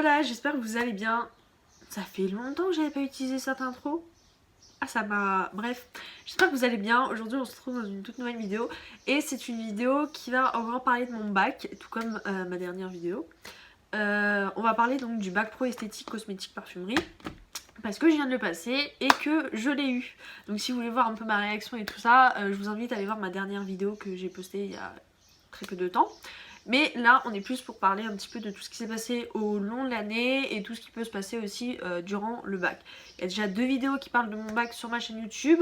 Hola, j'espère que vous allez bien. Ça fait longtemps que j'avais pas utilisé cette intro. Ah ça m'a... Bref, j'espère que vous allez bien. Aujourd'hui on se retrouve dans une toute nouvelle vidéo. Et c'est une vidéo qui va encore parler de mon bac, tout comme ma dernière vidéo. On va parler donc du bac pro esthétique, cosmétique, parfumerie. Parce que je viens de le passer et que je l'ai eu. Donc si vous voulez voir un peu ma réaction et tout ça, je vous invite à aller voir ma dernière vidéo que j'ai postée il y a très peu de temps. Mais là on est plus pour parler un petit peu de tout ce qui s'est passé au long de l'année et tout ce qui peut se passer aussi durant le bac. Il y a déjà 2 vidéos qui parlent de mon bac sur ma chaîne YouTube.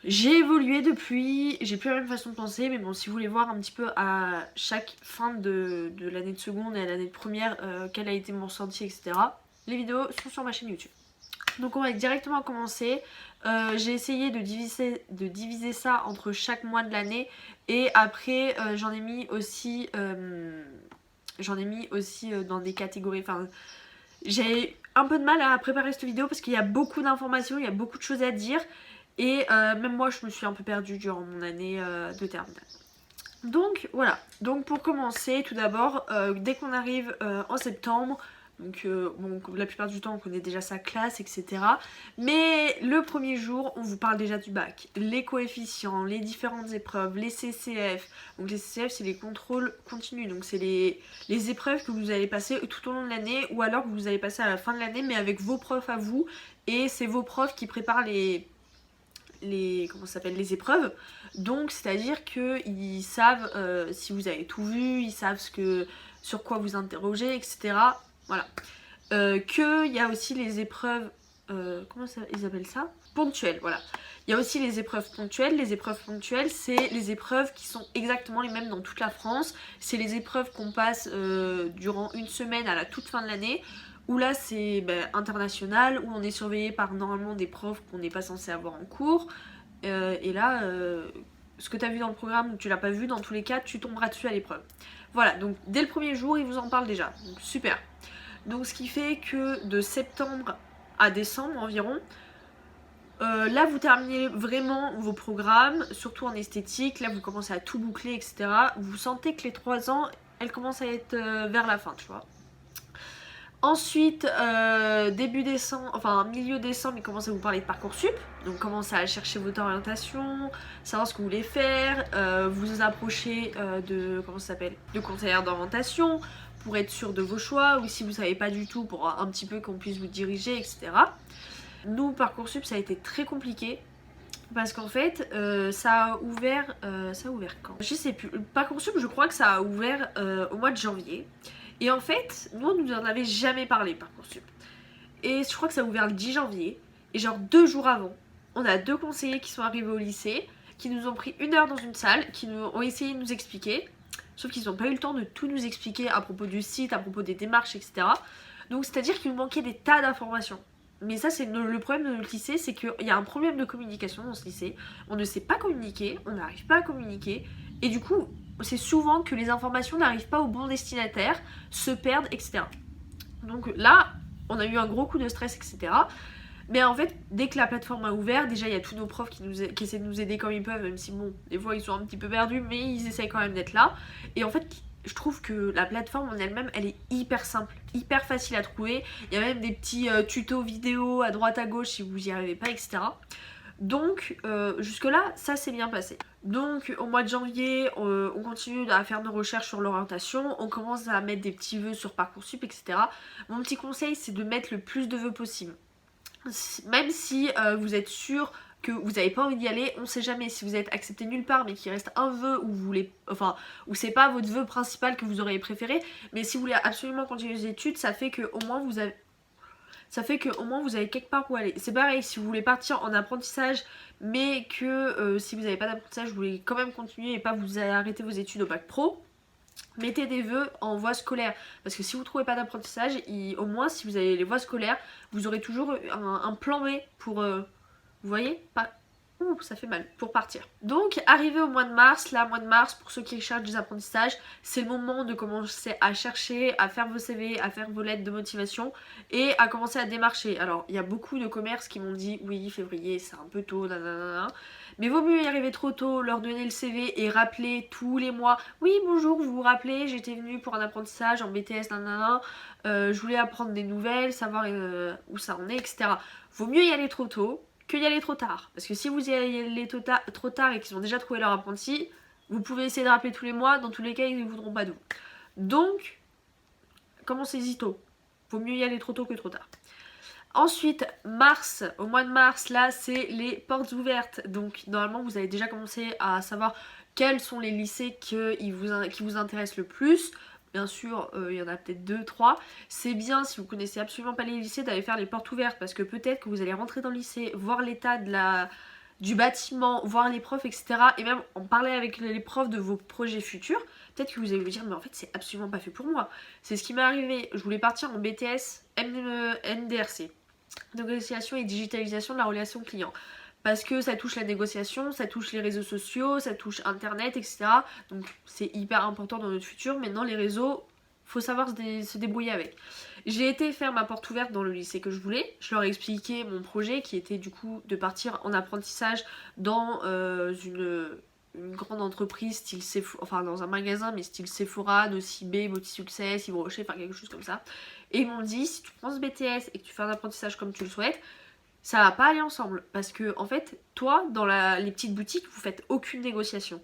J'ai évolué depuis, j'ai plus la même façon de penser, mais bon, si vous voulez voir un petit peu à chaque fin de l'année de seconde et à l'année de première quel a été mon ressenti, etc., les vidéos sont sur ma chaîne YouTube. Donc on va directement commencer. J'ai essayé de diviser ça entre chaque mois de l'année et après j'en ai mis aussi dans des catégories. Enfin, j'ai un peu de mal à préparer cette vidéo parce qu'il y a beaucoup d'informations, il y a beaucoup de choses à dire et même moi je me suis un peu perdue durant mon année de terminale. Donc voilà, donc pour commencer tout d'abord, dès qu'on arrive en septembre, donc bon, la plupart du temps on connaît déjà sa classe, etc. Mais le premier jour on vous parle déjà du bac, les coefficients, les différentes épreuves, les CCF. Donc les CCF c'est les contrôles continus, donc c'est les épreuves que vous allez passer tout au long de l'année ou alors que vous allez passer à la fin de l'année mais avec vos profs à vous. Et c'est vos profs qui préparent les épreuves. Donc c'est à dire qu'ils savent si vous avez tout vu, ils savent sur quoi vous interrogez, etc. Voilà. Qu'il y a aussi les épreuves comment ils appellent ça, ponctuelles, voilà. Il y a aussi les épreuves ponctuelles. Les épreuves ponctuelles, c'est les épreuves qui sont exactement les mêmes dans toute la France. C'est les épreuves qu'on passe durant une semaine à la toute fin de l'année, où là c'est international, où on est surveillé par normalement des profs qu'on n'est pas censé avoir en cours. Et là, ce que tu as vu dans le programme ou tu l'as pas vu, dans tous les cas, tu tomberas dessus à l'épreuve. Voilà, donc dès le premier jour, ils vous en parlent déjà. Donc super. Donc ce qui fait que de septembre à décembre environ, là vous terminez vraiment vos programmes, surtout en esthétique, là vous commencez à tout boucler, etc. Vous sentez que les 3 ans, elles commencent à être vers la fin, tu vois. Ensuite, début décembre, enfin milieu décembre, il commence à vous parler de Parcoursup. Donc commencez à chercher votre orientation, savoir ce que vous voulez faire, vous approchez de conseillère d'orientation pour être sûr de vos choix, ou si vous savez pas du tout, pour un petit peu qu'on puisse vous diriger, etc. Nous, Parcoursup, ça a été très compliqué. Parce qu'en fait, ça a ouvert quand? Je sais plus. Parcoursup, je crois que ça a ouvert au mois de janvier. Et en fait, nous, on nous en avait jamais parlé, Parcoursup. Et je crois que ça a ouvert le 10 janvier. Et genre 2 jours avant, on a 2 conseillers qui sont arrivés au lycée, qui nous ont pris 1 heure dans une salle, qui nous ont essayé de nous expliquer. Sauf qu'ils n'ont pas eu le temps de tout nous expliquer à propos du site, à propos des démarches, etc. Donc c'est-à-dire qu'il nous manquait des tas d'informations. Mais ça c'est le problème de notre lycée, c'est qu'il y a un problème de communication dans ce lycée. On ne sait pas communiquer, on n'arrive pas à communiquer. Et du coup, c'est souvent que les informations n'arrivent pas au bon destinataire, se perdent, etc. Donc là, on a eu un gros coup de stress, etc. Mais en fait, dès que la plateforme a ouvert, déjà il y a tous nos profs qui essaient de nous aider comme ils peuvent, même si bon, des fois ils sont un petit peu perdus, mais ils essayent quand même d'être là. Et en fait, je trouve que la plateforme en elle-même, elle est hyper simple, hyper facile à trouver. Il y a même des petits tutos vidéo à droite à gauche si vous y arrivez pas, etc. Donc jusque là, ça s'est bien passé. Donc au mois de janvier, on continue à faire nos recherches sur l'orientation, on commence à mettre des petits vœux sur Parcoursup, etc. Mon petit conseil, c'est de mettre le plus de vœux possible. Même si vous êtes sûr que vous n'avez pas envie d'y aller, on sait jamais, si vous êtes accepté nulle part mais qu'il reste un vœu où vous voulez, enfin, où c'est pas votre vœu principal que vous auriez préféré, mais si vous voulez absolument continuer les études, ça fait que au moins vous avez quelque part où aller. C'est pareil, si vous voulez partir en apprentissage, mais que si vous n'avez pas d'apprentissage, vous voulez quand même continuer et pas vous arrêter vos études au bac pro, mettez des vœux en voie scolaire. Parce que si vous ne trouvez pas d'apprentissage, au moins si vous avez les voies scolaires, vous aurez toujours un plan B pour... vous voyez pas. ça fait mal pour partir. Donc arrivé au mois de mars, là mois de mars pour ceux qui cherchent des apprentissages, c'est le moment de commencer à chercher, à faire vos CV, à faire vos lettres de motivation et à commencer à démarcher. Alors il y a beaucoup de commerces qui m'ont dit oui février c'est un peu tôt, nanana. Mais vaut mieux y arriver trop tôt, leur donner le CV et rappeler tous les mois. Oui bonjour, vous vous rappelez, j'étais venue pour un apprentissage en BTS, nanana. Je voulais apprendre des nouvelles, savoir où ça en est, etc. Vaut mieux y aller trop tôt que y aller trop tard. Parce que si vous y allez trop tard et qu'ils ont déjà trouvé leur apprenti, vous pouvez essayer de rappeler tous les mois, dans tous les cas ils ne voudront pas de vous. Donc, commencez-y tôt. Vaut mieux y aller trop tôt que trop tard. Ensuite, mars, au mois de mars, là c'est les portes ouvertes. Donc normalement vous avez déjà commencé à savoir quels sont les lycées qui vous intéressent le plus. Bien sûr, il y en a peut-être 2, 3. C'est bien, si vous connaissez absolument pas les lycées, d'aller faire les portes ouvertes parce que peut-être que vous allez rentrer dans le lycée, voir l'état du bâtiment, voir les profs, etc. Et même en parler avec les profs de vos projets futurs. Peut-être que vous allez vous dire, mais en fait, c'est absolument pas fait pour moi. C'est ce qui m'est arrivé. Je voulais partir en BTS NDRC. Négociation et digitalisation de la relation client. Parce que ça touche la négociation, ça touche les réseaux sociaux, ça touche internet, etc. Donc c'est hyper important dans notre futur. Maintenant les réseaux, faut savoir se débrouiller avec. J'ai été faire ma porte ouverte dans le lycée que je voulais. Je leur ai expliqué mon projet qui était du coup de partir en apprentissage dans une grande entreprise style Sephora, enfin dans un magasin mais style Sephora, Nocibé, Multisuccès, Yves Rocher, enfin quelque chose comme ça. Et ils m'ont dit si tu prends ce BTS et que tu fais un apprentissage comme tu le souhaites, ça va pas aller ensemble parce que en fait toi dans les petites boutiques vous faites aucune négociation.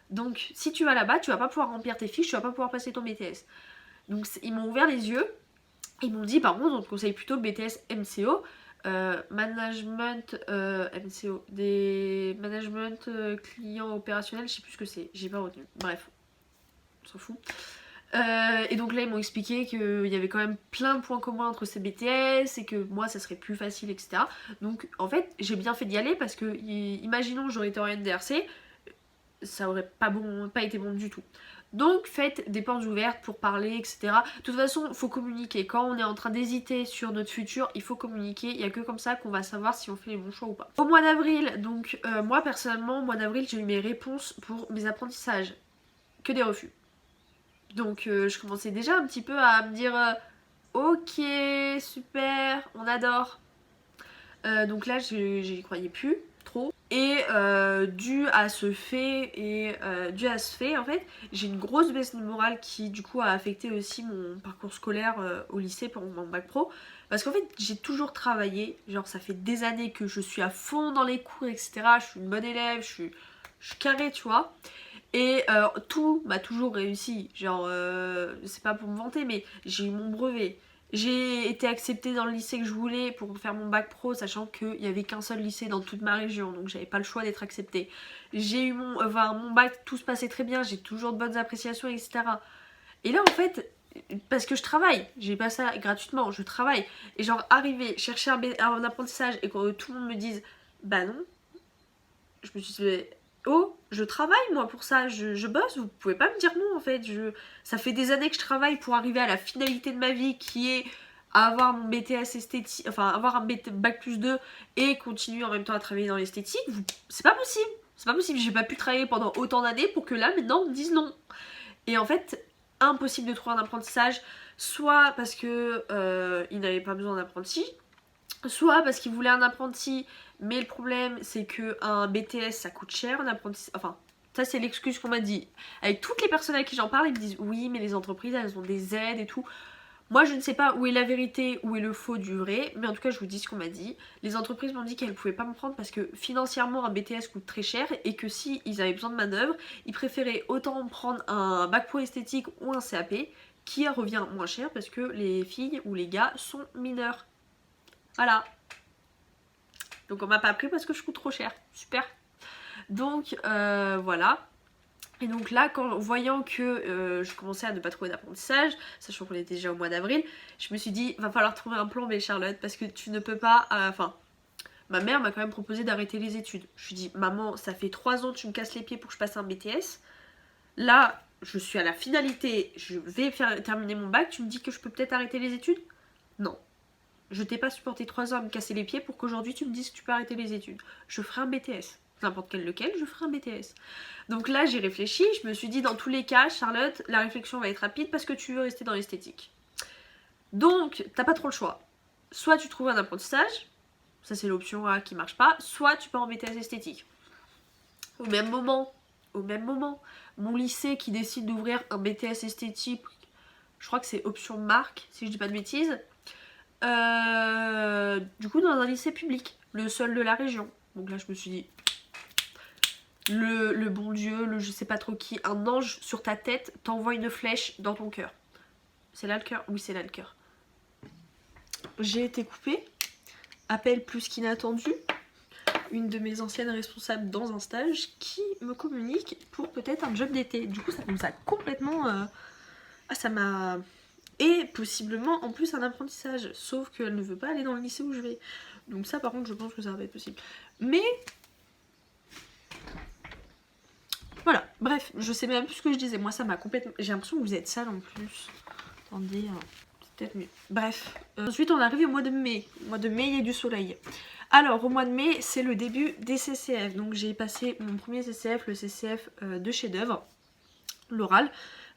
Donc si tu vas là-bas tu vas pas pouvoir remplir tes fiches, tu vas pas pouvoir passer ton BTS. Donc ils m'ont ouvert les yeux, ils m'ont dit par contre on te conseille plutôt le BTS MCO, management MCO, des management client opérationnel, je sais plus ce que c'est, j'ai pas retenu, bref, on s'en fout. Et donc là ils m'ont expliqué qu'il y avait quand même plein de points communs entre ces BTS et que moi ça serait plus facile, etc. Donc en fait j'ai bien fait d'y aller parce que imaginons que j'aurais été en NDRC, ça aurait pas été bon du tout. Donc faites des portes ouvertes pour parler, etc. De toute façon il faut communiquer. Quand on est en train d'hésiter sur notre futur, il faut communiquer. Il n'y a que comme ça qu'on va savoir si on fait les bons choix ou pas. Au mois d'avril, donc moi personnellement au mois d'avril j'ai eu mes réponses pour mes apprentissages. Que des refus. Donc je commençais déjà un petit peu à me dire ok, super, on adore. Donc là j'y croyais plus trop. Et dû à ce fait en fait, j'ai une grosse baisse de morale qui du coup a affecté aussi mon parcours scolaire au lycée pour mon bac pro. Parce qu'en fait j'ai toujours travaillé, genre ça fait des années que je suis à fond dans les cours, etc. Je suis une bonne élève, je suis carrée, tu vois. Et tout m'a toujours réussi, genre c'est pas pour me vanter mais j'ai eu mon brevet, j'ai été acceptée dans le lycée que je voulais pour faire mon bac pro sachant qu'il n'y avait qu'un seul lycée dans toute ma région donc j'avais pas le choix d'être acceptée. J'ai eu mon bac, tout se passait très bien, j'ai toujours de bonnes appréciations, etc. Et là en fait, parce que je travaille, j'ai pas ça gratuitement, je travaille, et genre arriver, chercher un apprentissage et que tout le monde me dise bah non, je me suis dit oh, je travaille moi pour ça, je bosse, vous pouvez pas me dire non en fait. Ça fait des années que je travaille pour arriver à la finalité de ma vie qui est avoir mon BTS esthétique, enfin avoir un bac plus 2 et continuer en même temps à travailler dans l'esthétique. C'est pas possible, c'est pas possible, j'ai pas pu travailler pendant autant d'années pour que là maintenant on me dise non. Et en fait, impossible de trouver un apprentissage, soit parce que il n'avait pas besoin d'apprenti, soit parce qu'il voulait un apprenti, mais le problème c'est que un BTS ça coûte cher, un apprenti, enfin ça c'est l'excuse qu'on m'a dit. Avec toutes les personnes avec qui j'en parle, ils me disent oui mais les entreprises elles ont des aides et tout. Moi je ne sais pas où est la vérité, où est le faux du vrai, mais en tout cas je vous dis ce qu'on m'a dit. Les entreprises m'ont dit qu'elles pouvaient pas me prendre parce que financièrement un BTS coûte très cher et que si ils avaient besoin de manœuvre, ils préféraient autant prendre un bac pro esthétique ou un CAP qui revient moins cher parce que les filles ou les gars sont mineurs. Voilà. Donc on m'a pas pris parce que je coûte trop cher. Super. Donc voilà. Et donc là, voyant que je commençais à ne pas trouver d'apprentissage, sachant qu'on était déjà au mois d'avril, je me suis dit, va falloir trouver un plan B Charlotte, parce que tu ne peux pas... Enfin, ma mère m'a quand même proposé d'arrêter les études. Je lui ai dit, maman, ça fait 3 ans que tu me casses les pieds pour que je passe un BTS. Là, je suis à la finalité, je vais terminer mon bac, tu me dis que je peux peut-être arrêter les études? Non. Je t'ai pas supporté 3 ans à me casser les pieds pour qu'aujourd'hui tu me dises que tu peux arrêter les études. Je ferai un BTS. N'importe quel lequel, je ferai un BTS. Donc là, j'ai réfléchi, je me suis dit, dans tous les cas, Charlotte, la réflexion va être rapide parce que tu veux rester dans l'esthétique. Donc, t'as pas trop le choix. Soit tu trouves un apprentissage, ça c'est l'option A qui marche pas, soit tu pars en BTS esthétique. Au même moment, mon lycée qui décide d'ouvrir un BTS esthétique, je crois que c'est option marque, si je dis pas de bêtises, du coup dans un lycée public, le seul de la région. Donc là je me suis dit, le bon Dieu, le je sais pas trop qui, un ange sur ta tête t'envoie une flèche dans ton cœur. C'est là le cœur? Oui, c'est là le cœur. J'ai été coupée. Appel plus qu'inattendu. Une de mes anciennes responsables dans un stage qui me communique pour peut-être un job d'été. Du coup, ça nous a complètement... Ah, ça m'a... Et possiblement en plus un apprentissage. Sauf qu'elle ne veut pas aller dans le lycée où je vais. Donc ça, par contre, je pense que ça va pas être possible. Mais... Voilà, bref, je sais même plus ce que je disais. Moi, ça m'a complètement... J'ai l'impression que vous êtes sale en plus. Attendez, c'est peut-être mieux. Bref. Ensuite, on arrive au mois de mai. Au mois de mai, il y a du soleil. Alors, au mois de mai, c'est le début des CCF. Donc, j'ai passé mon premier CCF, le CCF de chef-d'œuvre, l'oral.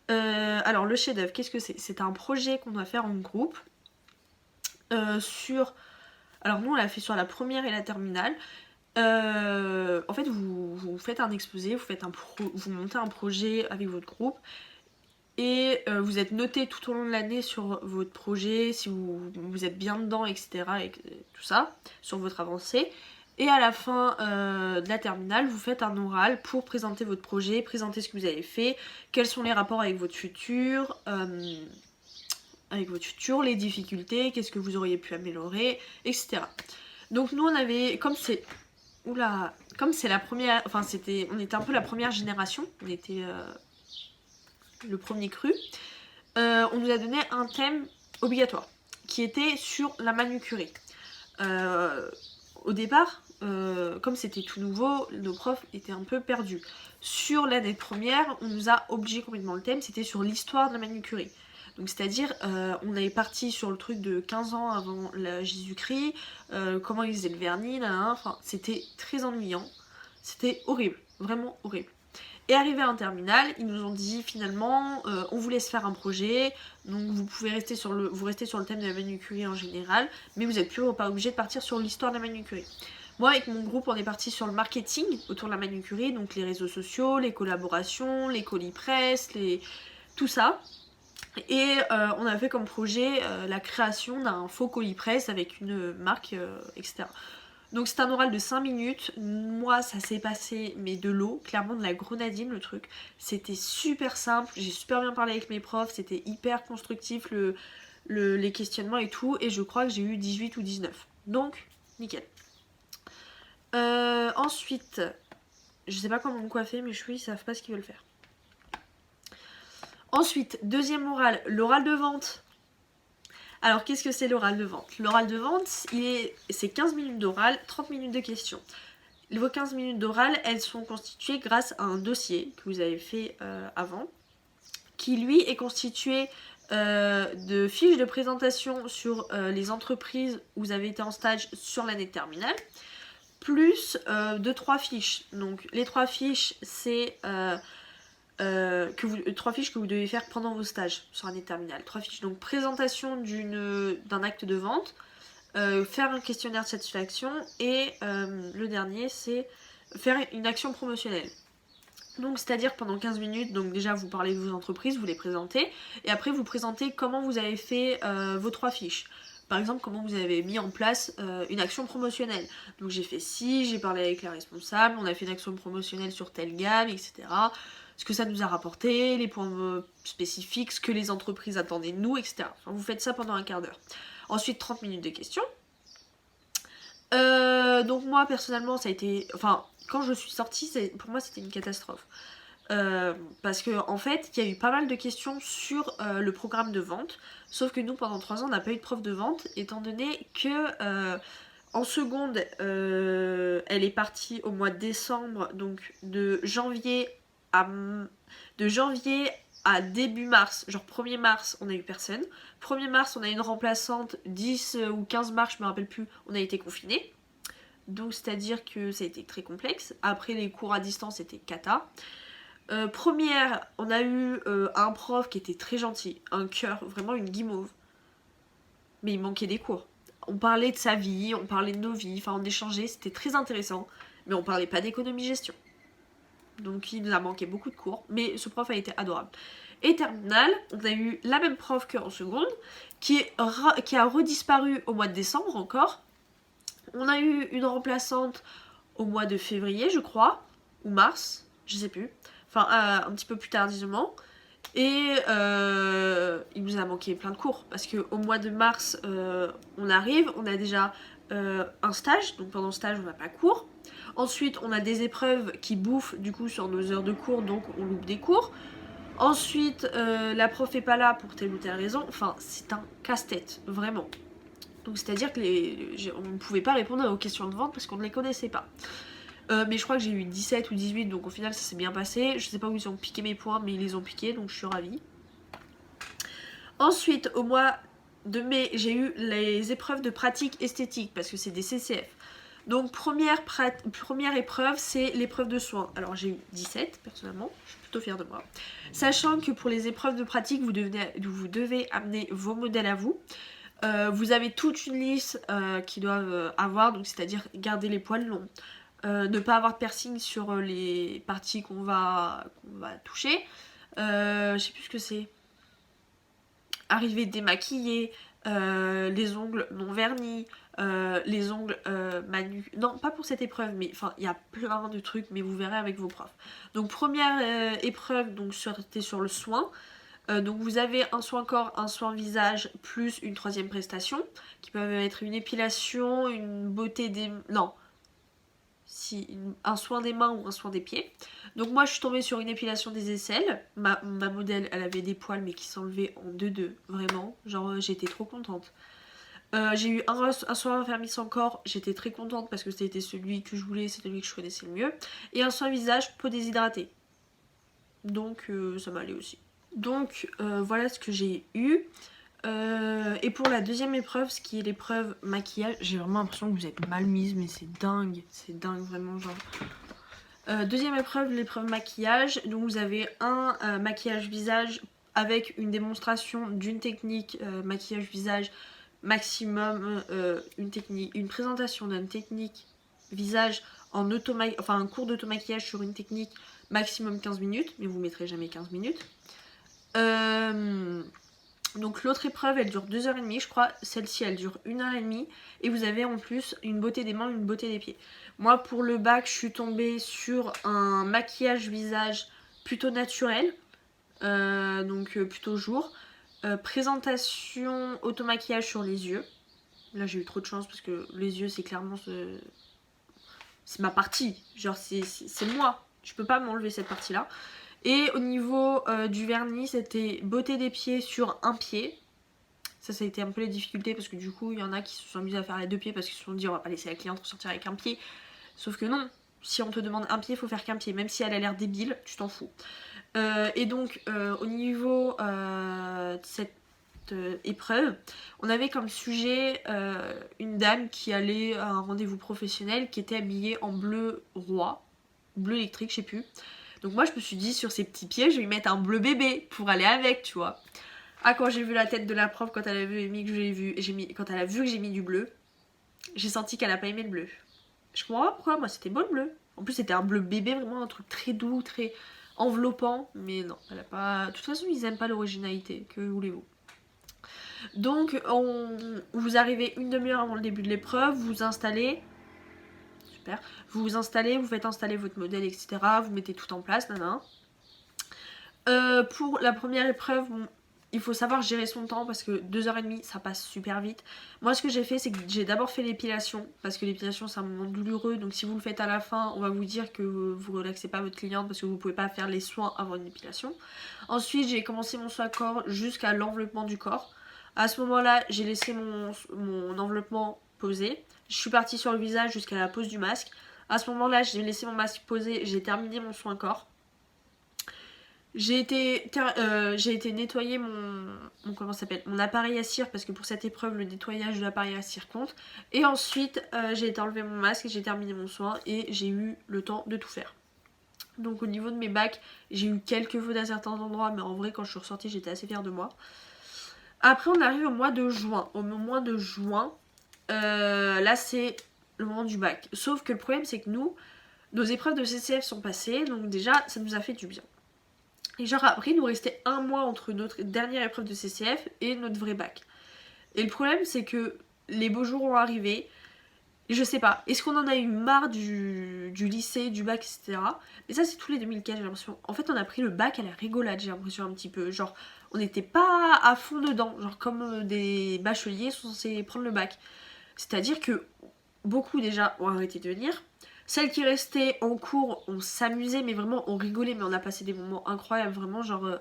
Alors, le chef-d'œuvre, qu'est-ce que c'est? C'est un projet qu'on doit faire en groupe sur... Alors, nous, on l'a fait sur la première et la terminale. En fait, vous faites un exposé, vous montez un projet avec votre groupe et vous êtes noté tout au long de l'année sur votre projet, si vous êtes bien dedans, etc. et tout ça, sur votre avancée. Et à la fin de la terminale, vous faites un oral pour présenter votre projet, présenter ce que vous avez fait, quels sont les rapports avec votre futur, les difficultés, qu'est-ce que vous auriez pu améliorer, etc. Donc nous on avait, comme c'est la première, enfin on était un peu la première génération, on était le premier cru, on nous a donné un thème obligatoire qui était sur la manucurie. Au départ, comme c'était tout nouveau, nos profs étaient un peu perdus. Sur l'année première, on nous a obligé complètement le thème, c'était sur l'histoire de la manucurie. Donc c'est-à-dire, on est parti sur le truc de 15 ans avant Jésus-Christ, comment ils faisaient le vernis, enfin c'était très ennuyant, c'était horrible, vraiment horrible. Et arrivé en terminale, ils nous ont dit finalement, on vous laisse faire un projet, donc vous pouvez rester sur le thème de la manucurie en général, mais vous n'êtes plus pas obligé de partir sur l'histoire de la manucurie. Moi avec mon groupe on est parti sur le marketing autour de la manucurie, donc les réseaux sociaux, les collaborations, les colis presse, tout ça. Et on a fait comme projet la création d'un faux colis presse avec une marque, etc. Donc c'est un oral de 5 minutes, moi ça s'est passé mais de l'eau, clairement de la grenadine le truc. C'était super simple, j'ai super bien parlé avec mes profs, c'était hyper constructif les questionnements et tout, et je crois que j'ai eu 18 ou 19. Donc, nickel. Ensuite, je sais pas comment me coiffer, mes cheveux ils savent pas ce qu'ils veulent faire. Ensuite, deuxième oral, l'oral de vente. Alors, qu'est-ce que c'est l'oral de vente? L'oral de vente, c'est 15 minutes d'oral, 30 minutes de questions. Vos 15 minutes d'oral, elles sont constituées grâce à un dossier que vous avez fait avant, qui lui est constitué de fiches de présentation sur les entreprises où vous avez été en stage sur l'année de terminale, plus de 3 fiches. Donc, les 3 fiches, c'est... 3 fiches que vous devez faire pendant vos stages sur l'année terminale. 3 fiches, donc présentation d'un acte de vente, faire un questionnaire de satisfaction et le dernier c'est faire une action promotionnelle. Donc c'est-à-dire pendant 15 minutes, donc déjà vous parlez de vos entreprises, vous les présentez et après vous présentez comment vous avez fait vos 3 fiches. Par exemple, comment vous avez mis en place une action promotionnelle. Donc j'ai fait ci, j'ai parlé avec la responsable, on a fait une action promotionnelle sur telle gamme, etc. Ce que ça nous a rapporté, les points spécifiques, ce que les entreprises attendaient de nous, etc. Enfin, vous faites ça pendant un quart d'heure. Ensuite, 30 minutes de questions. Donc moi, personnellement, ça a été... Enfin, quand je suis sortie, pour moi, c'était une catastrophe. Parce que en fait, il y a eu pas mal de questions sur le programme de vente. Sauf que nous, pendant 3 ans, on n'a pas eu de prof de vente, étant donné que... en seconde, elle est partie au mois de décembre, donc de janvier à début mars, genre 1er mars, on a eu personne. 1er mars, on a une remplaçante, 10 ou 15 mars, je me rappelle plus, on a été confinés. Donc c'est-à-dire que ça a été très complexe. Après les cours à distance c'était cata. Première, on a eu un prof qui était très gentil, un cœur, vraiment une guimauve. Mais il manquait des cours. On parlait de sa vie, on parlait de nos vies, enfin on échangeait, c'était très intéressant. Mais on parlait pas d'économie-gestion. Donc il nous a manqué beaucoup de cours, mais ce prof a été adorable. Et terminale, on a eu la même prof qu'en seconde, qui a redisparu au mois de décembre encore. On a eu une remplaçante au mois de février, je crois, ou mars, je sais plus. Enfin, un petit peu plus tardivement. Et il nous a manqué plein de cours. Parce qu'au mois de mars, on arrive, on a déjà un stage. Donc pendant le stage, on n'a pas cours. Ensuite, on a des épreuves qui bouffent du coup sur nos heures de cours, donc on loupe des cours. Ensuite, la prof est pas là pour telle ou telle raison. Enfin, c'est un casse-tête, vraiment. Donc c'est-à-dire que on ne pouvait pas répondre aux questions de vente parce qu'on ne les connaissait pas. Mais je crois que j'ai eu 17 ou 18, donc au final ça s'est bien passé. Je sais pas où ils ont piqué mes points, mais ils les ont piqués, donc je suis ravie. Ensuite, au mois de mai, j'ai eu les épreuves de pratique esthétique, parce que c'est des CCF. Donc première épreuve, c'est l'épreuve de soins. Alors j'ai eu 17, personnellement, je suis plutôt fière de moi. Sachant que pour les épreuves de pratique, vous devez amener vos modèles à vous. Vous avez toute une liste qu'ils doivent avoir, donc c'est-à-dire garder les poils longs. Ne pas avoir de piercing sur les parties qu'on va toucher. Je sais plus ce que c'est. Arriver démaquillé, les ongles non vernis, les ongles non pas pour cette épreuve, mais enfin il y a plein de trucs, mais vous verrez avec vos profs. Donc première épreuve, donc c'était sur le soin. Donc vous avez un soin corps, un soin visage, plus une troisième prestation, qui peuvent être une épilation, une beauté des... Non, un soin des mains ou un soin des pieds. Donc moi je suis tombée sur une épilation des aisselles. Ma modèle, elle avait des poils mais qui s'enlevaient en 2-2, vraiment. Genre j'étais trop contente. J'ai eu un soin raffermissant corps, j'étais très contente parce que c'était celui que je voulais, c'était celui que je connaissais le mieux. Et un soin visage, peau déshydratée. Donc ça m'allait aussi. Donc voilà ce que j'ai eu. Et pour la deuxième épreuve, ce qui est l'épreuve maquillage, j'ai vraiment l'impression que vous êtes mal mise, mais c'est dingue vraiment genre. Deuxième épreuve, l'épreuve maquillage. Donc vous avez un maquillage visage avec une démonstration d'une technique maquillage visage maximum, une présentation d'une technique visage en un cours d'automaquillage sur une technique maximum 15 minutes, mais vous mettrez jamais 15 minutes. Donc l'autre épreuve elle dure 2h30 je crois, celle-ci elle dure 1h30 et vous avez en plus une beauté des mains, une beauté des pieds. Moi pour le bac je suis tombée sur un maquillage visage plutôt naturel, donc plutôt jour. Présentation automaquillage sur les yeux. Là j'ai eu trop de chance parce que les yeux c'est clairement c'est ma partie, genre c'est moi, je peux pas m'enlever cette partie là. Et au niveau du vernis, c'était beauté des pieds sur un pied. Ça a été un peu les difficultés parce que du coup, il y en a qui se sont amusés à faire les deux pieds parce qu'ils se sont dit on va pas laisser la cliente ressortir avec un pied. Sauf que non, si on te demande un pied, il faut faire qu'un pied. Même si elle a l'air débile, tu t'en fous. Et donc, au niveau de cette épreuve, on avait comme sujet une dame qui allait à un rendez-vous professionnel qui était habillée en bleu roi, bleu électrique, je sais plus. Donc moi je me suis dit sur ses petits pieds je vais lui mettre un bleu bébé pour aller avec, tu vois. Ah quand j'ai vu la tête de la prof quand elle a vu quand elle a vu que j'ai mis du bleu, j'ai senti qu'elle a pas aimé le bleu. Je comprends pas pourquoi, moi c'était beau le bleu. En plus c'était un bleu bébé, vraiment un truc très doux, très enveloppant, mais non, elle a pas. De toute façon ils aiment pas l'originalité, que voulez-vous. Donc vous arrivez une demi-heure avant le début de l'épreuve, vous vous installez. Vous vous installez, vous faites installer votre modèle, etc. Vous mettez tout en place, nanana. Pour la première épreuve, bon, il faut savoir gérer son temps parce que 2h30 ça passe super vite. Moi ce que j'ai fait c'est que j'ai d'abord fait l'épilation parce que l'épilation c'est un moment douloureux, donc si vous le faites à la fin on va vous dire que vous relaxez pas votre cliente parce que vous pouvez pas faire les soins avant une épilation. Ensuite j'ai commencé mon soin corps jusqu'à l'enveloppement du corps. À ce moment là j'ai laissé mon enveloppement posé. Je suis partie sur le visage jusqu'à la pose du masque. À ce moment là j'ai laissé mon masque posé, j'ai terminé mon soin corps. J'ai été nettoyer comment ça s'appelle, mon appareil à cire parce que pour cette épreuve le nettoyage de l'appareil à cire compte. Et ensuite j'ai été enlever mon masque, j'ai terminé mon soin et j'ai eu le temps de tout faire. Donc au niveau de mes bacs, j'ai eu quelques fautes à certains endroits, mais en vrai quand je suis ressortie j'étais assez fière de moi. Après on arrive au mois de juin. Au mois de juin, là c'est le moment du bac. Sauf que le problème c'est que nous, nos épreuves de CCF sont passées, donc déjà ça nous a fait du bien. Et genre après il nous restait un mois entre notre dernière épreuve de CCF et notre vrai bac. Et le problème c'est que les beaux jours ont arrivé. Et je sais pas, est-ce qu'on en a eu marre du lycée, du bac, etc. Mais ça c'est tous les 2004 j'ai l'impression. En fait on a pris le bac à la rigolade j'ai l'impression un petit peu. Genre on n'était pas à fond dedans. Genre comme des bacheliers sont censés prendre le bac. C'est-à-dire que beaucoup déjà ont arrêté de venir. Celles qui restaient en cours, on s'amusait, mais vraiment on rigolait, mais on a passé des moments incroyables, vraiment genre...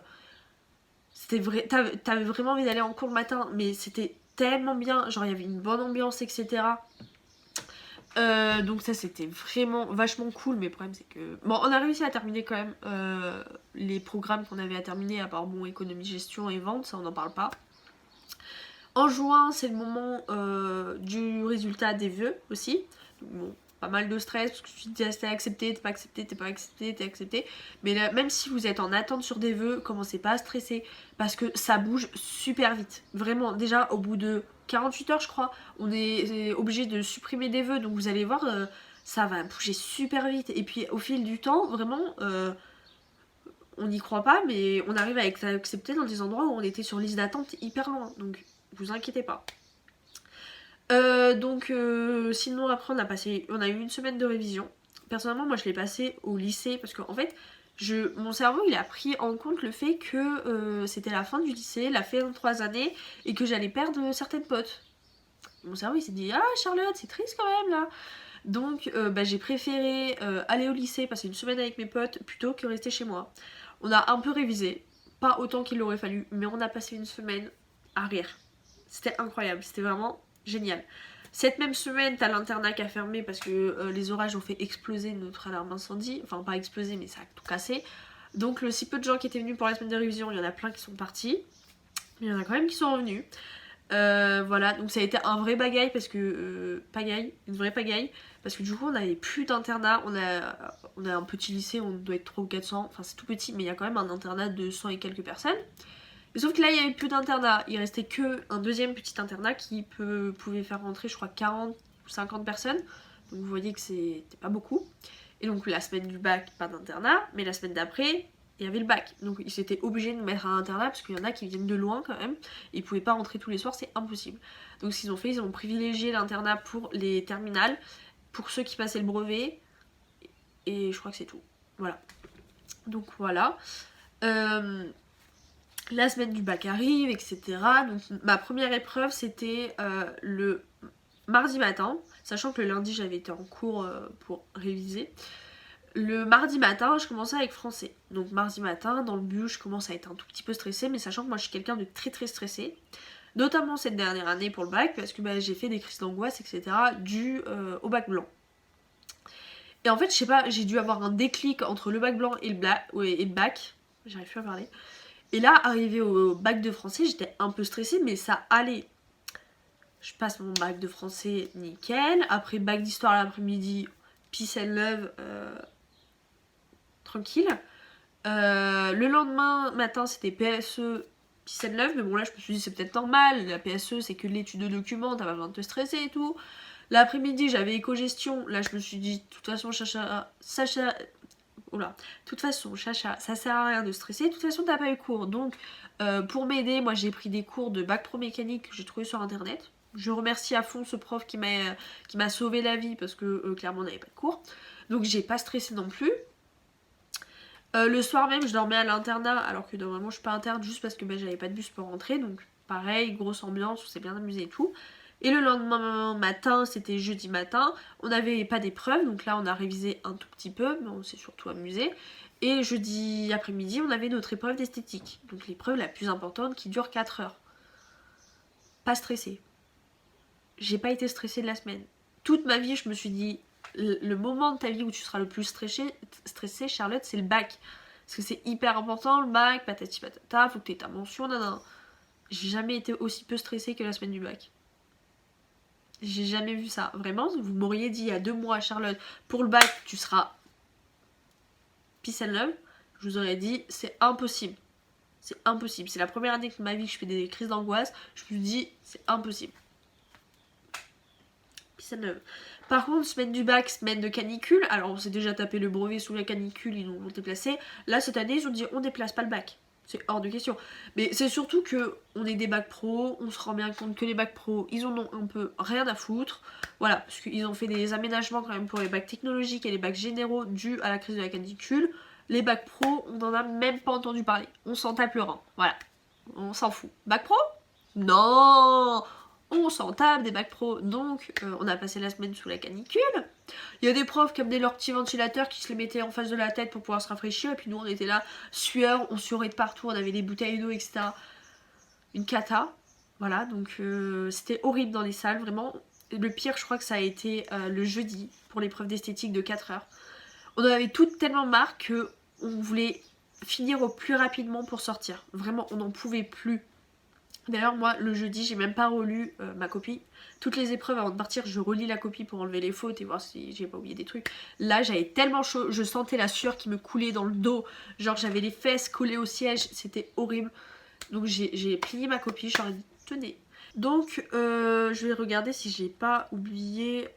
c'était vrai, t'avais vraiment envie d'aller en cours le matin, mais c'était tellement bien, genre il y avait une bonne ambiance, etc. Donc ça c'était vraiment vachement cool, mais le problème c'est que... Bon, on a réussi à terminer quand même les programmes qu'on avait à terminer, à part bon, économie, gestion et vente, ça on n'en parle pas. En juin, c'est le moment du résultat des vœux aussi. Donc, bon, pas mal de stress parce que tu te dis t'es accepté, t'es pas accepté, t'es pas accepté, t'es accepté. Mais là, même si vous êtes en attente sur des vœux, commencez pas à stresser parce que ça bouge super vite. Vraiment, déjà au bout de 48 heures, je crois, on est obligé de supprimer des vœux. Donc vous allez voir, ça va bouger super vite. Et puis au fil du temps, vraiment, on n'y croit pas, mais on arrive à être accepté dans des endroits où on était sur liste d'attente hyper loin. Donc vous inquiétez pas. Sinon après on a eu une semaine de révision. Personnellement moi je l'ai passé au lycée parce qu'en fait mon cerveau il a pris en compte le fait que c'était la fin du lycée, la fin de 3 années et que j'allais perdre certaines potes. Mon cerveau il s'est dit ah Charlotte c'est triste quand même là. Donc j'ai préféré aller au lycée, passer une semaine avec mes potes plutôt que rester chez moi. On a un peu révisé, pas autant qu'il aurait fallu, mais on a passé une semaine à rire. C'était incroyable, c'était vraiment génial. Cette même semaine, t'as l'internat qui a fermé parce que les orages ont fait exploser notre alarme incendie. Enfin, pas exploser, mais ça a tout cassé. Donc, le si peu de gens qui étaient venus pour la semaine de révision, il y en a plein qui sont partis. Mais il y en a quand même qui sont revenus. Voilà, donc ça a été un vrai bagaille parce que. Une vraie pagaille. Parce que du coup, on n'avait plus d'internat. On a un petit lycée, on doit être 300 ou 400. Enfin, c'est tout petit, mais il y a quand même un internat de 100 et quelques personnes. Sauf que là, il n'y avait plus d'internat. Il restait qu'un deuxième petit internat qui pouvait faire rentrer, je crois, 40 ou 50 personnes. Donc vous voyez que c'était pas beaucoup. Et donc la semaine du bac, pas d'internat. Mais la semaine d'après, il y avait le bac. Donc ils étaient obligés de nous mettre à l'internat parce qu'il y en a qui viennent de loin quand même. Et ils pouvaient pas rentrer tous les soirs, c'est impossible. Donc ce qu'ils ont fait, ils ont privilégié l'internat pour les terminales, pour ceux qui passaient le brevet. Et je crois que c'est tout. Voilà. Donc voilà. La semaine du bac arrive, etc. Donc ma première épreuve c'était le mardi matin, sachant que le lundi j'avais été en cours pour réviser. Le mardi matin, je commençais avec français. Donc mardi matin, dans le bus, je commence à être un tout petit peu stressée, mais sachant que moi je suis quelqu'un de très très stressé. Notamment cette dernière année pour le bac, parce que j'ai fait des crises d'angoisse, etc. dû au bac blanc. Et en fait, je sais pas, j'ai dû avoir un déclic entre le bac blanc et le bac. J'arrive plus à parler. Et là, arrivé au bac de français, j'étais un peu stressée, mais ça allait. Je passe mon bac de français nickel. Après, bac d'histoire l'après-midi, peace and love, tranquille. Le lendemain matin, c'était PSE, peace and love. Mais bon, là, je me suis dit, c'est peut-être normal. La PSE, c'est que l'étude de documents, t'as pas besoin de te stresser et tout. L'après-midi, j'avais éco-gestion. Là, je me suis dit, de toute façon, Oula. De toute façon, Chacha, ça sert à rien de stresser. De toute façon, t'as pas eu cours. Donc, pour m'aider, moi j'ai pris des cours de bac pro mécanique que j'ai trouvé sur internet. Je remercie à fond ce prof qui m'a sauvé la vie parce que clairement on n'avait pas de cours. Donc j'ai pas stressé non plus. Le soir même, je dormais à l'internat alors que normalement je suis pas interne juste parce que j'avais pas de bus pour rentrer. Donc pareil, grosse ambiance, on s'est bien amusé et tout. Et le lendemain matin, c'était jeudi matin, on n'avait pas d'épreuve, donc là on a révisé un tout petit peu, mais on s'est surtout amusé. Et jeudi après-midi, on avait notre épreuve d'esthétique, donc l'épreuve la plus importante qui dure 4 heures. Pas stressée. J'ai pas été stressée de la semaine. Toute ma vie, je me suis dit, le moment de ta vie où tu seras le plus stressée Charlotte, c'est le bac. Parce que c'est hyper important le bac, patati patata, faut que tu aies ta mention, nanana. J'ai jamais été aussi peu stressée que la semaine du bac. J'ai jamais vu ça. Vraiment, vous m'auriez dit il y a 2 mois, Charlotte, pour le bac, tu seras peace and love. Je vous aurais dit, c'est impossible. C'est impossible. C'est la première année de ma vie que je fais des crises d'angoisse. Je me dis, c'est impossible. Peace and love. Par contre, semaine du bac, semaine de canicule. Alors, on s'est déjà tapé le brevet sous la canicule, ils nous l'ont déplacé. Là, cette année, ils ont dit, on déplace pas le bac. C'est hors de question. Mais c'est surtout que on est des bacs pro, on se rend bien compte que les bacs pro, ils en ont un peu rien à foutre. Voilà, parce qu'ils ont fait des aménagements quand même pour les bacs technologiques et les bacs généraux dus à la crise de la canicule. Les bacs pro, on n'en a même pas entendu parler. On s'en tape le rein. Voilà, on s'en fout. Bac pro? Non, on s'en tape des bacs pro. Donc, on a passé la semaine sous la canicule. Il y a des profs qui amenaient leur petit ventilateur qui se les mettaient en face de la tête pour pouvoir se rafraîchir. Et puis nous, on était là, sueur, on surait de partout, on avait des bouteilles d'eau, etc. Une cata. Voilà, donc c'était horrible dans les salles, vraiment. Le pire, je crois que ça a été le jeudi pour l'épreuve d'esthétique de 4 heures. On en avait toutes tellement marre qu'on voulait finir au plus rapidement pour sortir. Vraiment, on n'en pouvait plus. D'ailleurs, moi, le jeudi, j'ai même pas relu ma copie. Toutes les épreuves, avant de partir, je relis la copie pour enlever les fautes et voir si j'ai pas oublié des trucs. Là, j'avais tellement chaud, je sentais la sueur qui me coulait dans le dos. Genre, j'avais les fesses collées au siège, c'était horrible. Donc, j'ai plié ma copie, je leur ai dit, tenez. Donc, je vais regarder si j'ai pas oublié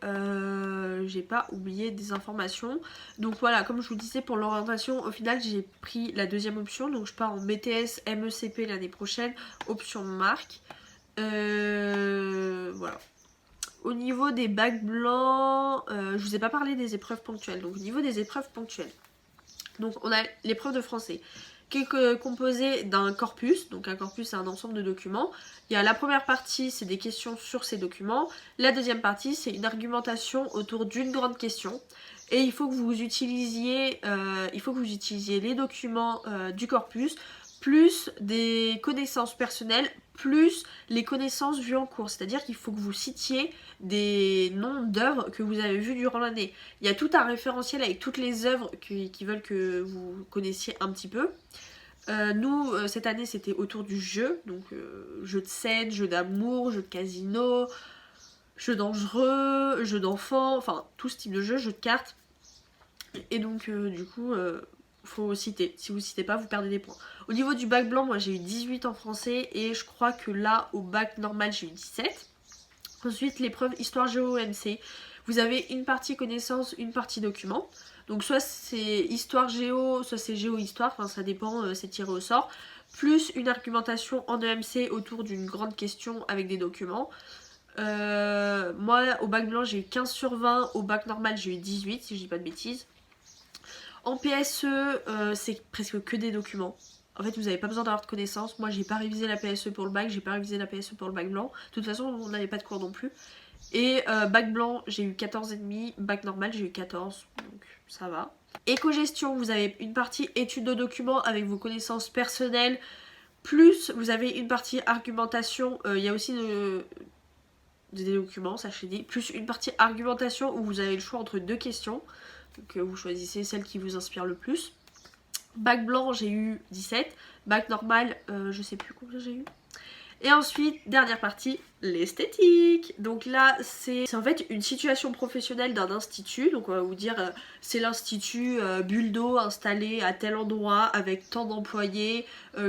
des informations. Donc voilà, comme je vous disais, pour l'orientation, au final, j'ai pris la deuxième option. Donc, je pars en BTS MECP l'année prochaine, option marque. Voilà. Au niveau des bacs blancs, je vous ai pas parlé des épreuves ponctuelles. Donc, au niveau des épreuves ponctuelles, donc on a l'épreuve de français qui est composée d'un corpus. Donc un corpus, c'est un ensemble de documents. Il y a la première partie, c'est des questions sur ces documents. La deuxième partie, c'est une argumentation autour d'une grande question. Et il faut que vous utilisiez, les documents du corpus, plus des connaissances personnelles, plus les connaissances vues en cours. C'est-à-dire qu'il faut que vous citiez des noms d'œuvres que vous avez vues durant l'année. Il y a tout un référentiel avec toutes les œuvres qui veulent que vous connaissiez un petit peu. Nous, cette année, c'était autour du jeu. Donc, jeu de scène, jeu d'amour, jeu de casino, jeu dangereux, jeu d'enfant, enfin, tout ce type de jeu, jeu de cartes. Et donc, du coup, faut citer. Si vous citez pas, vous perdez des points. Au niveau du bac blanc, moi, j'ai eu 18 en français. Et je crois que là, au bac normal, j'ai eu 17. Ensuite, l'épreuve histoire géo MC. Vous avez une partie connaissance, une partie document. Donc soit c'est histoire géo, soit c'est géo histoire, enfin ça dépend, c'est tiré au sort. Plus une argumentation en EMC autour d'une grande question avec des documents. Moi au bac blanc j'ai eu 15 sur 20, au bac normal j'ai eu 18 si je dis pas de bêtises. En PSE c'est presque que des documents. En fait vous n'avez pas besoin d'avoir de connaissances. Moi j'ai pas révisé la PSE pour le bac, j'ai pas révisé la PSE pour le bac blanc. De toute façon on n'avait pas de cours non plus. Et bac blanc j'ai eu 14,5, bac normal j'ai eu 14, donc ça va. Éco-gestion, vous avez une partie étude de documents avec vos connaissances personnelles, plus vous avez une partie argumentation, il y a aussi des documents, sachez-le, plus une partie argumentation où vous avez le choix entre 2 questions, donc vous choisissez celle qui vous inspire le plus. Bac blanc j'ai eu 17, bac normal je sais plus combien j'ai eu. Et ensuite, dernière partie, l'esthétique. Donc là, c'est en fait une situation professionnelle d'un institut. Donc on va vous dire, c'est l'institut Buldo installé à tel endroit avec tant d'employés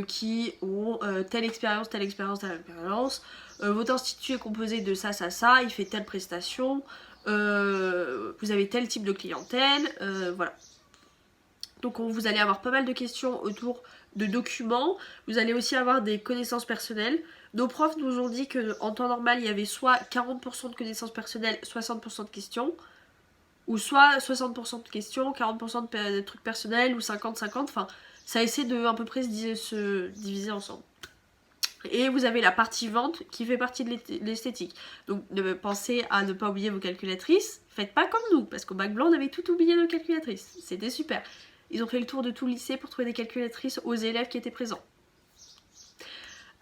qui ont telle expérience, telle expérience, telle expérience. Votre institut est composé de ça, ça, ça, il fait telle prestation. Vous avez tel type de clientèle, voilà. Donc vous allez avoir pas mal de questions autour de documents. Vous allez aussi avoir des connaissances personnelles. Nos profs nous ont dit qu'en temps normal, il y avait soit 40% de connaissances personnelles, 60% de questions. Ou soit 60% de questions, 40% de trucs personnels, ou 50-50. Enfin, ça essaie de à peu près se diviser ensemble. Et vous avez la partie vente qui fait partie de l'esthétique. Donc pensez à ne pas oublier vos calculatrices. Faites pas comme nous, parce qu'au bac blanc, on avait tout oublié nos calculatrices. C'était super. Ils ont fait le tour de tout le lycée pour trouver des calculatrices aux élèves qui étaient présents.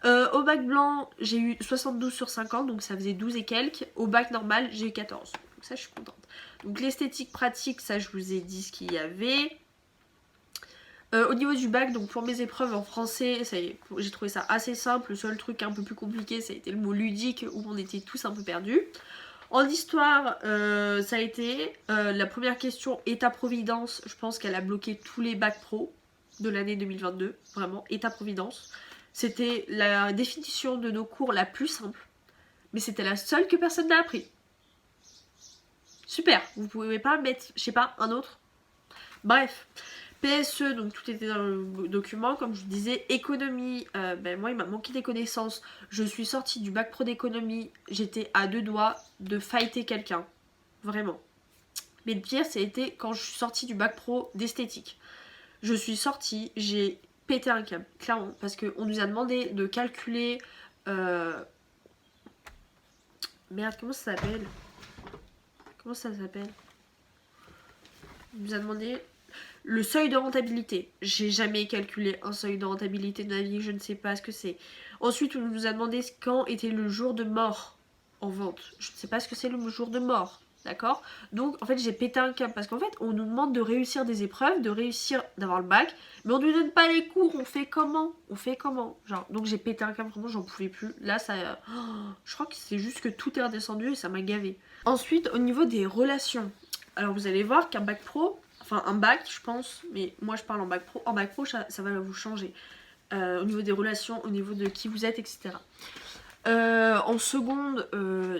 Au bac blanc, j'ai eu 72 sur 50, donc ça faisait 12 et quelques. Au bac normal, j'ai eu 14. Donc ça, je suis contente. Donc l'esthétique pratique, ça, je vous ai dit ce qu'il y avait. Au niveau du bac, donc pour mes épreuves en français, j'ai trouvé ça assez simple. Le seul truc un peu plus compliqué, ça a été le mot ludique où on était tous un peu perdus. En histoire, ça a été la première question, État-providence. Je pense qu'elle a bloqué tous les bacs pro de l'année 2022. Vraiment, État-providence. C'était la définition de nos cours la plus simple. Mais c'était la seule que personne n'a appris. Super, vous pouvez pas mettre, je sais pas, un autre. Bref. PSE, donc tout était dans le document, comme je vous disais. Économie, moi il m'a manqué des connaissances. Je suis sortie du bac pro d'économie, j'étais à 2 doigts de fighter quelqu'un. Vraiment. Mais le pire, c'était quand je suis sortie du bac pro d'esthétique. Je suis sortie, j'ai pété un câble, clairement, parce qu'on nous a demandé de calculer... Merde, comment ça s'appelle? Comment ça s'appelle? On nous a demandé... Le seuil de rentabilité. J'ai jamais calculé un seuil de rentabilité de ma vie, je ne sais pas ce que c'est. Ensuite, on nous a demandé quand était le jour de mort en vente. Je ne sais pas ce que c'est le jour de mort, d'accord? Donc, en fait, j'ai pété un câble parce qu'en fait, on nous demande de réussir des épreuves, de réussir d'avoir le bac, mais on ne nous donne pas les cours. On fait comment? Genre, donc j'ai pété un câble, vraiment, j'en pouvais plus. Là, ça... je crois que c'est juste que tout est redescendu et ça m'a gavé. Ensuite, au niveau des relations. Alors, vous allez voir qu'un bac pro... Enfin, un bac, je pense, mais moi je parle en bac pro. En bac pro, ça va vous changer. Au niveau des relations, au niveau de qui vous êtes, etc. En seconde,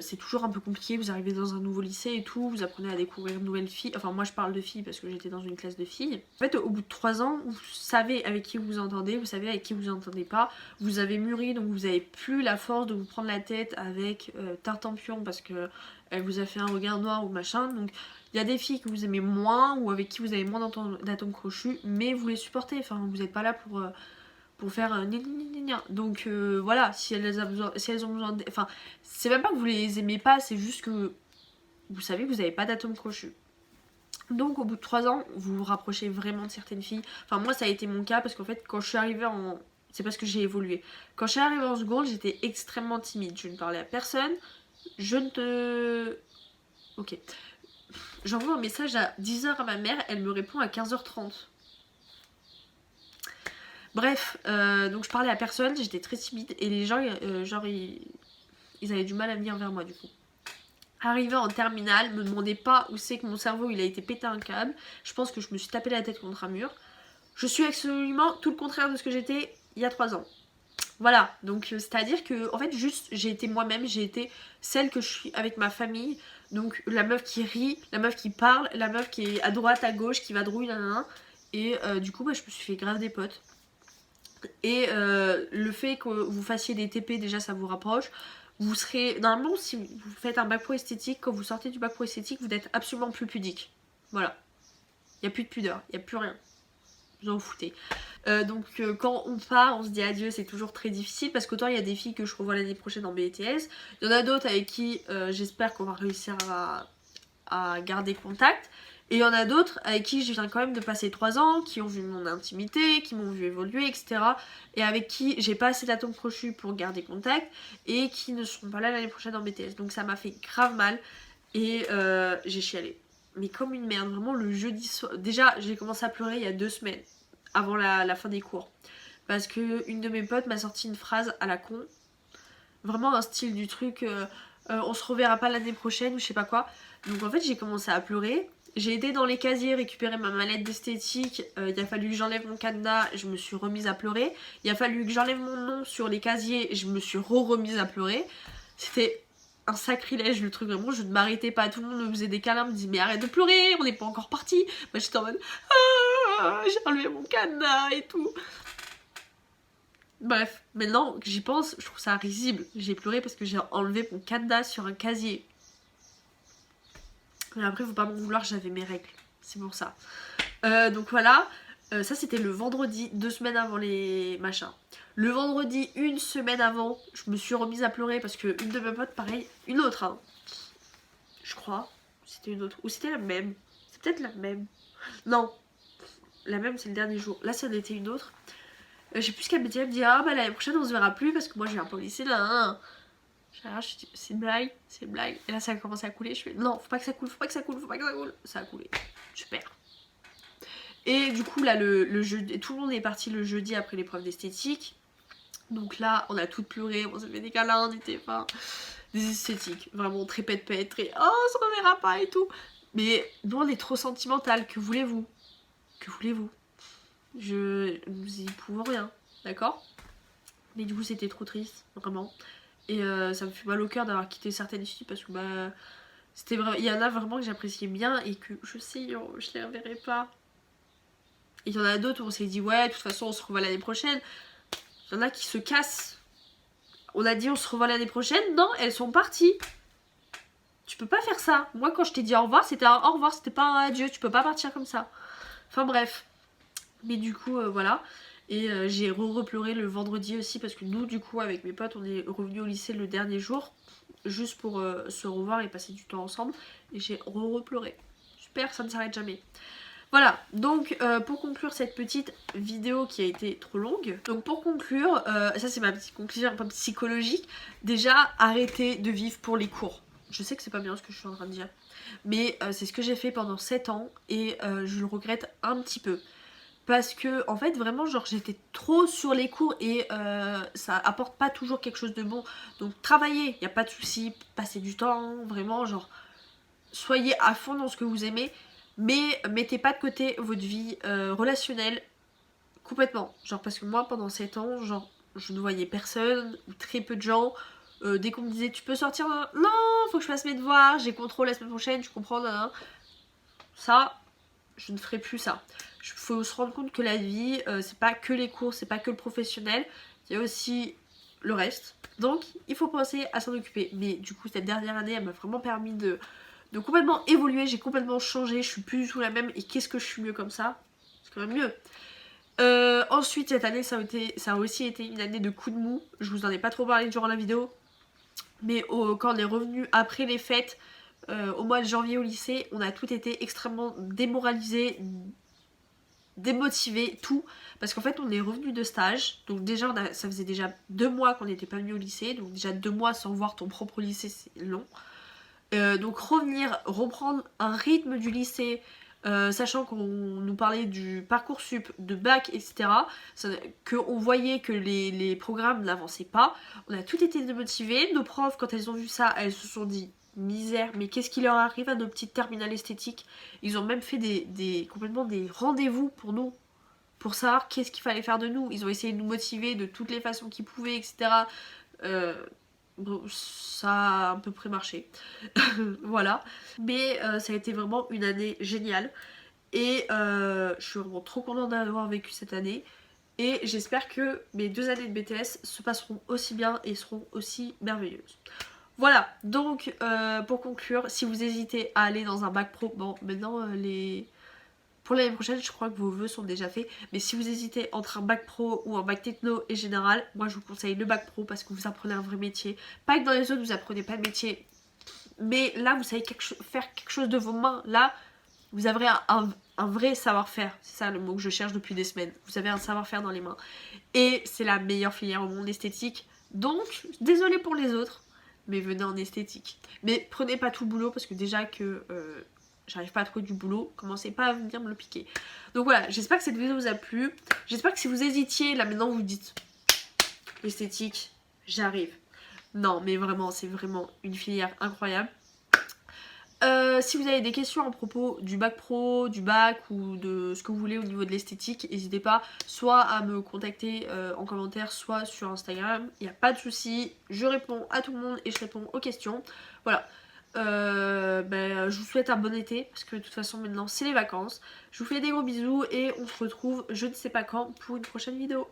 c'est toujours un peu compliqué. Vous arrivez dans un nouveau lycée et tout. Vous apprenez à découvrir de nouvelles filles. Enfin, moi je parle de filles parce que j'étais dans une classe de filles. En fait, au bout de 3 ans, vous savez avec qui vous entendez. Vous savez avec qui vous entendez pas. Vous avez mûri, donc vous avez plus la force de vous prendre la tête avec Tartampion parce que elle vous a fait un regard noir ou machin. Donc il y a des filles que vous aimez moins ou avec qui vous avez moins d'atomes crochus, mais vous les supportez. Enfin, vous n'êtes pas là pour faire donc voilà, si elles ont besoin enfin, c'est même pas que vous les aimez pas, c'est juste que vous savez que vous n'avez pas d'atomes crochus. Donc au bout de 3 ans, vous vous rapprochez vraiment de certaines filles. Enfin, moi ça a été mon cas parce qu'en fait, quand je suis arrivée en... C'est parce que j'ai évolué. Quand je suis arrivée en seconde, j'étais extrêmement timide. Je ne parlais à personne. Je ne te... Ok. J'envoie un message à 10h à ma mère, elle me répond à 15h30. Bref, donc je parlais à personne, j'étais très timide et les gens, ils avaient du mal à venir vers moi du coup. Arrivé en terminale, me demandez pas où c'est que mon cerveau il a été pété un câble. Je pense que je me suis tapé la tête contre un mur. Je suis absolument tout le contraire de ce que j'étais il y a 3 ans. Voilà, donc c'est-à-dire que en fait juste j'ai été moi-même, j'ai été celle que je suis avec ma famille. Donc la meuf qui rit, la meuf qui parle, la meuf qui est à droite, à gauche, qui va drouille, nanana. Et du coup je me suis fait grave des potes. Et le fait que vous fassiez des TP, déjà ça vous rapproche. Vous serez, normalement si vous faites un bac pro esthétique, quand vous sortez du bac pro esthétique, vous êtes absolument plus pudique. Voilà. Il n'y a plus de pudeur, il n'y a plus rien. Vous en foutez. Donc quand on part, on se dit adieu, c'est toujours très difficile parce qu'autant il y a des filles que je revois l'année prochaine en BTS, il y en a d'autres avec qui j'espère qu'on va réussir à garder contact, et il y en a d'autres avec qui je viens quand même de passer 3 ans, qui ont vu mon intimité, qui m'ont vu évoluer, etc. Et avec qui j'ai pas assez d'atomes crochus pour garder contact et qui ne seront pas là l'année prochaine en BTS. Donc ça m'a fait grave mal et j'ai chialé. Mais comme une merde, vraiment le jeudi soir. Déjà, j'ai commencé à pleurer il y a 2 semaines, avant la fin des cours. Parce que une de mes potes m'a sorti une phrase à la con. Vraiment un style du truc, on se reverra pas l'année prochaine ou je sais pas quoi. Donc en fait, j'ai commencé à pleurer. J'ai été dans les casiers récupérer ma mallette d'esthétique. Il a fallu que j'enlève mon cadenas, je me suis remise à pleurer. Il a fallu que j'enlève mon nom sur les casiers, je me suis remise à pleurer. C'était un sacrilège le truc, vraiment, je ne m'arrêtais pas. Tout le monde me faisait des câlins, me disait mais arrête de pleurer, on n'est pas encore parti. Moi j'étais en mode j'ai enlevé mon cadenas et tout. Bref, maintenant que j'y pense, je trouve ça risible. J'ai pleuré parce que j'ai enlevé mon cadenas sur un casier. Mais après, faut pas m'en vouloir, j'avais mes règles. C'est pour ça. Donc voilà, ça c'était le vendredi, 2 semaines avant les machins. Le vendredi, 1 semaine avant, je me suis remise à pleurer parce que une de mes potes, pareil, une autre, hein. Je crois, c'était une autre. Ou c'était la même. C'est peut-être la même. Non, la même c'est le dernier jour. Là, ça en était une autre. J'ai plus qu'à me dire, elle me dit ah bah l'année prochaine on se verra plus parce que moi je viens pas au lycée là. Hein. Je dis c'est une blague, c'est une blague. Et là ça a commencé à couler, je fais non, faut pas que ça coule, faut pas que ça coule, faut pas que ça coule. Ça a coulé, super. Et du coup là le jeudi, tout le monde est parti le jeudi après l'épreuve d'esthétique. Donc là on a toutes pleuré, on s'est fait des câlins, on était enfin des esthétiques, vraiment très pète-pète, très oh on se reverra pas et tout. Mais nous on est trop sentimental, que voulez-vous? Que voulez-vous? Nous y pouvons rien, d'accord? Mais du coup c'était trop triste, vraiment. Et ça me fait mal au cœur d'avoir quitté certaines filles parce que bah c'était vraiment. Il y en a vraiment que j'appréciais bien et que je sais, je les reverrai pas. Et il y en a d'autres où on s'est dit ouais, de toute façon on se revoit l'année prochaine. Il y en a qui se cassent. On a dit on se revoit l'année prochaine, non, elles sont parties. Tu peux pas faire ça. Moi quand je t'ai dit au revoir, c'était un au revoir, c'était pas un adieu, tu peux pas partir comme ça. Enfin bref. Mais du coup voilà. Et j'ai repleuré le vendredi aussi parce que nous du coup avec mes potes on est revenus au lycée le dernier jour. Juste pour se revoir et passer du temps ensemble. Et j'ai repleuré. J'espère que ça ne s'arrête jamais. Voilà, donc pour conclure cette petite vidéo qui a été trop longue. Donc pour conclure, ça c'est ma petite conclusion un peu psychologique. Déjà, arrêtez de vivre pour les cours. Je sais que c'est pas bien ce que je suis en train de dire. Mais c'est ce que j'ai fait pendant 7 ans et je le regrette un petit peu. Parce que en fait vraiment genre j'étais trop sur les cours et ça apporte pas toujours quelque chose de bon. Donc travaillez, y a pas de souci, passez du temps, vraiment genre soyez à fond dans ce que vous aimez, mais mettez pas de côté votre vie relationnelle complètement. Genre parce que moi pendant 7 ans, genre je ne voyais personne ou très peu de gens. Dès qu'on me disait tu peux sortir, non, faut que je fasse mes devoirs, j'ai contrôle la semaine prochaine, tu comprends, ça, je ne ferai plus ça. Il faut se rendre compte que la vie, c'est pas que les cours, c'est pas que le professionnel, il y a aussi le reste. Donc il faut penser à s'en occuper. Mais du coup cette dernière année, elle m'a vraiment permis de complètement évoluer, j'ai complètement changé, je suis plus du tout la même. Et qu'est-ce que je suis mieux comme ça? C'est quand même mieux. Ensuite cette année ça a aussi été une année de coups de mou. Je vous en ai pas trop parlé durant la vidéo. Mais quand on est revenu après les fêtes, au mois de janvier au lycée, on a tout été extrêmement démoralisés, démotivés, tout. Parce qu'en fait on est revenu de stage. Donc déjà ça faisait déjà 2 mois qu'on n'était pas venu au lycée. Donc déjà 2 mois sans voir ton propre lycée, c'est long. Donc revenir, reprendre un rythme du lycée, sachant qu'on nous parlait du Parcoursup, de bac, etc. Qu'on voyait que les programmes n'avançaient pas. On a tout été démotivés. Nos profs, quand elles ont vu ça, elles se sont dit misère, mais qu'est-ce qui leur arrive à nos petites terminales esthétiques? Ils ont même fait complètement des rendez-vous pour nous, pour savoir qu'est-ce qu'il fallait faire de nous. Ils ont essayé de nous motiver de toutes les façons qu'ils pouvaient, etc. Bon, ça a à peu près marché. Voilà. Mais ça a été vraiment une année géniale. Et je suis vraiment trop contente d'avoir vécu cette année. Et j'espère que mes 2 années de BTS se passeront aussi bien et seront aussi merveilleuses. Voilà, donc pour conclure, si vous hésitez à aller dans un bac pro, bon maintenant pour l'année prochaine je crois que vos vœux sont déjà faits, mais si vous hésitez entre un bac pro ou un bac techno et général, moi je vous conseille le bac pro parce que vous apprenez un vrai métier. Pas que dans les autres vous apprenez pas de métier, mais là vous savez faire quelque chose de vos mains, là vous avez un vrai savoir-faire, c'est ça le mot que je cherche depuis des semaines, vous avez un savoir-faire dans les mains. Et c'est la meilleure filière au monde esthétique, donc désolée pour les autres, mais venez en esthétique. Mais prenez pas tout le boulot parce que déjà que j'arrive pas à trouver du boulot, commencez pas à venir me le piquer. Donc voilà, j'espère que cette vidéo vous a plu. J'espère que si vous hésitiez, là maintenant vous dites esthétique, j'arrive. Non mais vraiment, c'est vraiment une filière incroyable. Si vous avez des questions à propos du bac pro, du bac ou de ce que vous voulez au niveau de l'esthétique, n'hésitez pas soit à me contacter en commentaire, soit sur Instagram. Il n'y a pas de souci, je réponds à tout le monde et je réponds aux questions. Voilà. Je vous souhaite un bon été parce que de toute façon maintenant c'est les vacances. Je vous fais des gros bisous et on se retrouve je ne sais pas quand pour une prochaine vidéo.